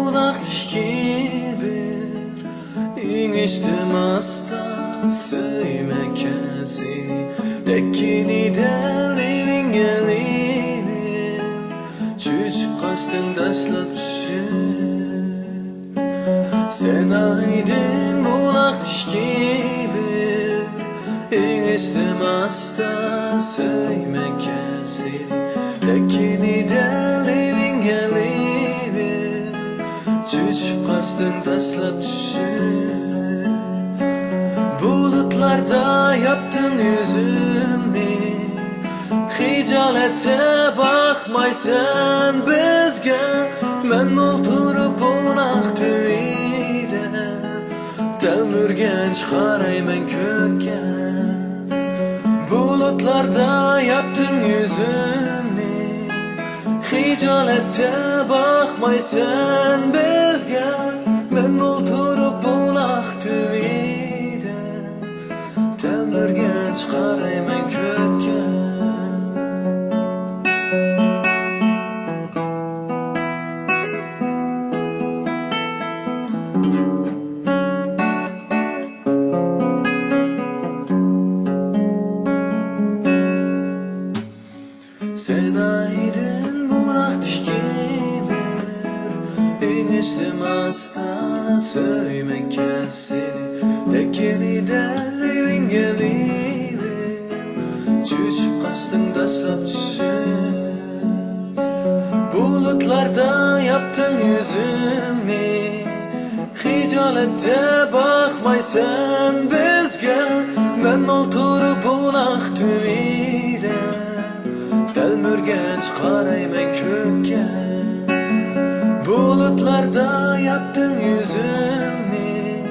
bulaqdiki bir İngiştim asta söymeken seni Dekkiniden evingə levin Çüçüp kaçtın taşlap düşün Sen aydın bulaqdiki bir İngiştim asta söymeken seni Dekkiniden evingə levin Çüçüp kaçtın taşlap düşün Bulutlarda yaptın yüzümni Hicalete bakmaysan bizge Men olturup onaq tüyde Telmürgen çıkaraymen kökke Bulutlarda yaptın yüzümni Hicalete bakmaysan bizge Men olturup onaq tüyde Telmürgen çıkaraymen kökke Sen aydın bulaqdiki bir İngiştim asta söymeken seni Dekkiniden evingə levin Çüçüp kaçtın taşlap düşün Bulutlarda yaptın yüzümni Hicalette bakmaysan bizge Men olturup onaq tüyde Telmürgen çıkaraymen kökke Bulutlarda yaptın yüzümni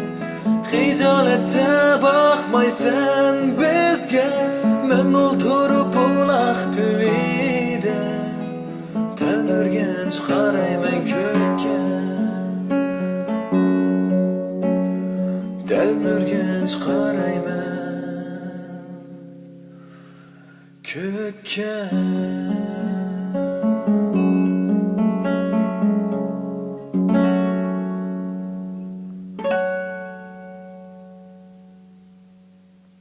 Hicalette bakmaysan bizge Men olturup onaq tüyde Telmürgen çıkaraymen kökke Telmürgen çıkaraymen kökke